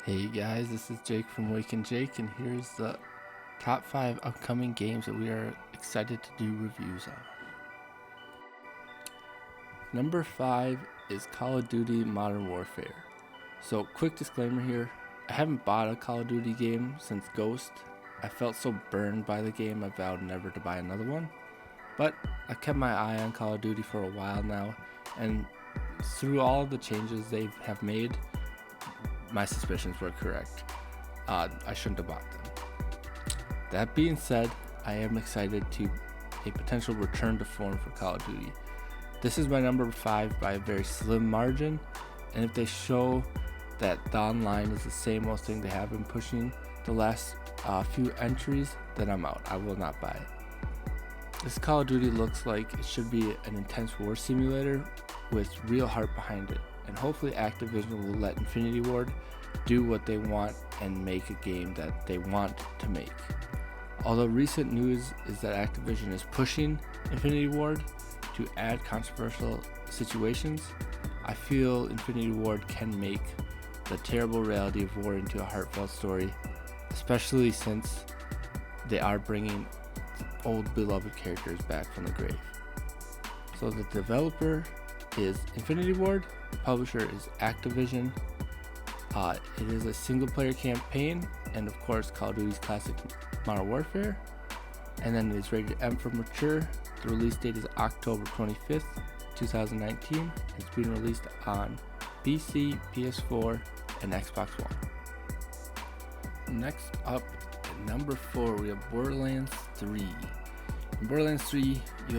Hey guys, this is Jake from WakeAndJake, and here's the top 5 upcoming games that we are excited to do reviews on. Number 5 is Call of Duty Modern Warfare. So, quick disclaimer here, I haven't bought a Call of Duty game since Ghost. I felt so burned by the game I vowed never to buy another one. But I kept my eye on Call of Duty for a while now, and through all of the changes they have made, my suspicions were correct. I shouldn't have bought them. That being said, I am excited to a potential return to form for Call of Duty. This is my number 5 by a very slim margin, and if they show that the online is the same old thing they have been pushing the last few entries, then I'm out. I will not buy it. This Call of Duty looks like it should be an intense war simulator with real heart behind it, and hopefully Activision will let Infinity Ward do what they want and make a game that they want to make. Although recent news is that Activision is pushing Infinity Ward to add controversial situations, I feel Infinity Ward can make the terrible reality of war into a heartfelt story, especially since they are bringing old beloved characters back from the grave. So the developer is Infinity Ward, the publisher is Activision. It is a single player campaign, and of course Call of Duty's classic Modern Warfare, and then it is rated M for mature. The release date is October 25th, 2019, and it's being released on PC, PS4, and Xbox One. Next up, at number 4, we have Borderlands 3. In Borderlands 3, you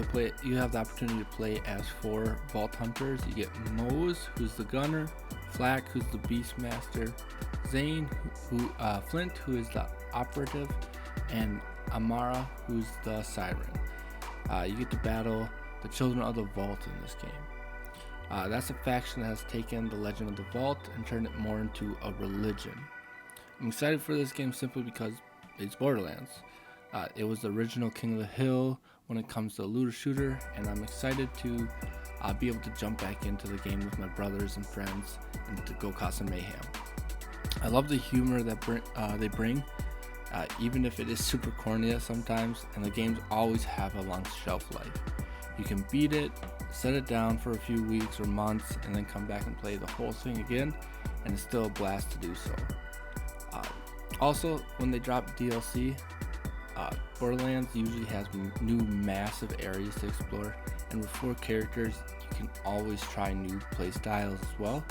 have the opportunity to play as 4 Vault Hunters. You get Mose, who's the gunner, Flak, who's the Beastmaster, Zane, Flint, who is the operative, and Amara, who's the Siren. You get to battle the Children of the Vault in this game. That's a faction that has taken the legend of the Vault and turned it more into a religion. I'm excited for this game simply because it's Borderlands. It was the original King of the Hill when it comes to a looter shooter, and I'm excited to be able to jump back into the game with my brothers and friends and to go cause some mayhem. I love the humor that they bring, even if it is super corny sometimes, and the games always have a long shelf life. You can beat it, set it down for a few weeks or months, and then come back and play the whole thing again, and it's still a blast to do so. Also, when they drop DLC, Borderlands usually has new massive areas to explore, and with 4 characters, you can always try new playstyles as well.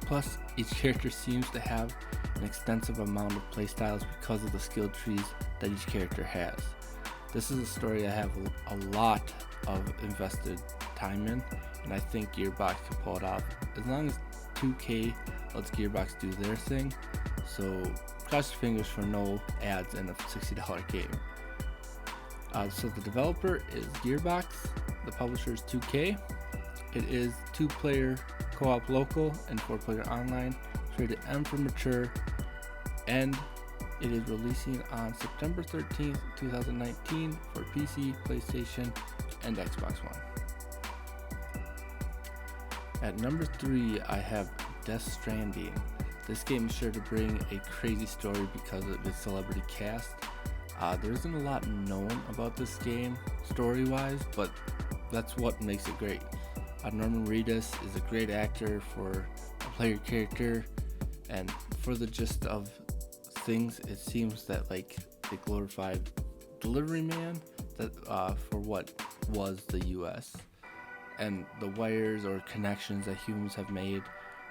Plus, each character seems to have an extensive amount of playstyles because of the skill trees that each character has. This is a story I have a lot of invested time in, and I think Gearbox can pull it off as long as 2K lets Gearbox do their thing. So cross your fingers for no ads in a $60 game. So the developer is Gearbox, the publisher is 2K. It is 2-player co-op local and 4-player online. It's rated M for mature, and it is releasing on September 13th, 2019 for PC, PlayStation, and Xbox One. At number 3, I have Death Stranding. This game is sure to bring a crazy story because of its celebrity cast. There isn't a lot known about this game story-wise, but that's what makes it great. Norman Reedus is a great actor for a player character, and for the gist of things, it seems that they glorified delivery man for what was the US, and the wires or connections that humans have made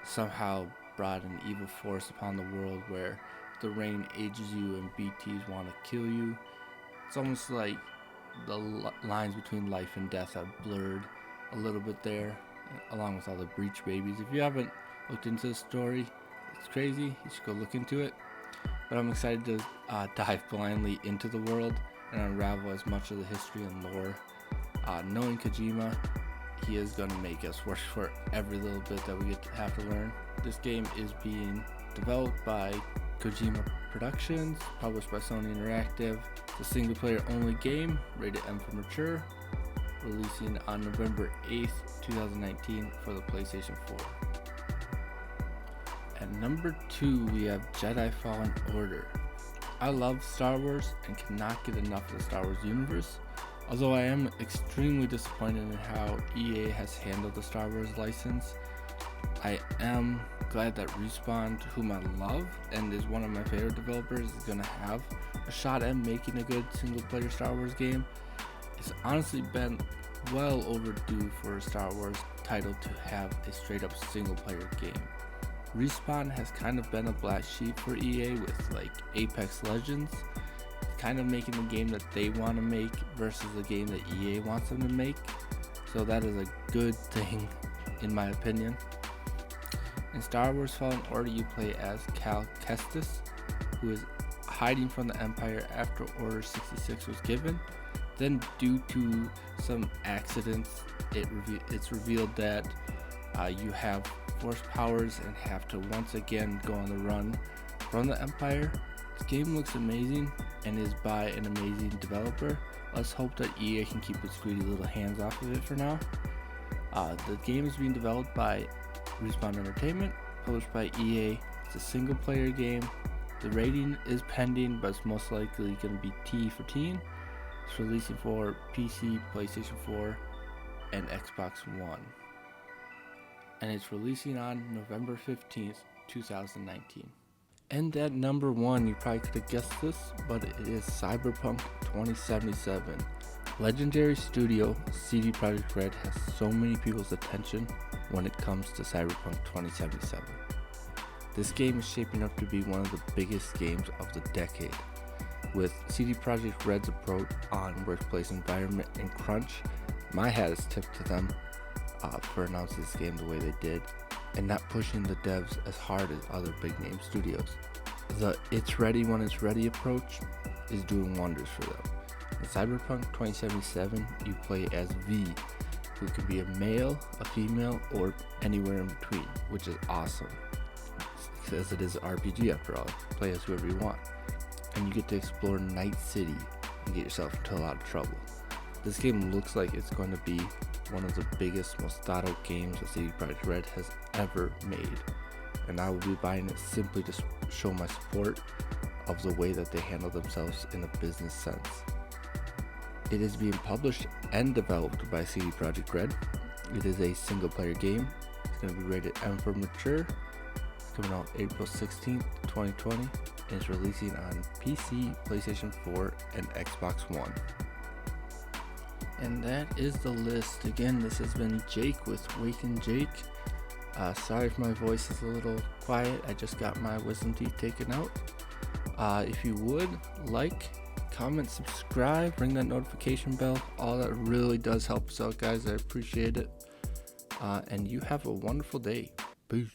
somehow brought an evil force upon the world where the rain ages you and BTs want to kill you. It's almost like the lines between life and death are blurred a little bit there, along with all the breach babies. If you haven't looked into the story, it's crazy. You should go look into it. But I'm excited to dive blindly into the world and unravel as much of the history and lore. Knowing Kojima, he is going to make us work for every little bit that we have to learn. This game is being developed by Kojima Productions, published by Sony Interactive. It's a single player only game, rated M for mature, releasing on November 8th, 2019 for the PlayStation 4. At number 2, we have Jedi Fallen Order. I love Star Wars and cannot get enough of the Star Wars universe, although I am extremely disappointed in how EA has handled the Star Wars license. I am glad that Respawn, whom I love and is one of my favorite developers, is going to have a shot at making a good single-player Star Wars game. It's honestly been well overdue for a Star Wars title to have a straight-up single-player game. Respawn has kind of been a black sheep for EA with like Apex Legends, kind of making the game that they want to make versus the game that EA wants them to make. So that is a good thing in my opinion. In Star Wars Fallen Order, you play as Cal Kestis, who is hiding from the Empire after Order 66 was given. Then, due to some accidents, it's revealed that you have force powers and have to once again go on the run from the Empire. This game looks amazing and is by an amazing developer. Let's hope that EA can keep its greedy little hands off of it for now. The game is being developed by Respawn Entertainment, published by EA. It's a single player game. The rating is pending, but it's most likely going to be T for teen. It's releasing for PC, PlayStation 4, and Xbox One. And it's releasing on November 15th, 2019. And at number 1, you probably could have guessed this, but it is Cyberpunk 2077. Legendary studio CD Projekt Red has so many people's attention when it comes to Cyberpunk 2077. This game is shaping up to be one of the biggest games of the decade. With CD Projekt Red's approach on workplace environment and crunch, my hat is tipped to them for announcing this game the way they did and not pushing the devs as hard as other big name studios. The it's ready when it's ready approach is doing wonders for them. In Cyberpunk 2077, you play as V, who can be a male, a female, or anywhere in between, which is awesome, because it is an RPG after all. Play as whoever you want. And you get to explore Night City and get yourself into a lot of trouble. This game looks like it's going to be one of the biggest, most thought out games that CD Projekt Red has ever made. And I will be buying it simply to show my support of the way that they handle themselves in a business sense. It is being published and developed by CD Projekt Red. It is a single player game. It's going to be rated M for mature. It's coming out April 16th, 2020. And it's releasing on PC, PlayStation 4, and Xbox One. And that is the list. Again, this has been Jake with WakeAndJake. Sorry if my voice is a little quiet. I just got my wisdom teeth taken out. If you would like, comment, subscribe, ring that notification bell. All that really does help us out, guys. I appreciate it. And you have a wonderful day. Peace.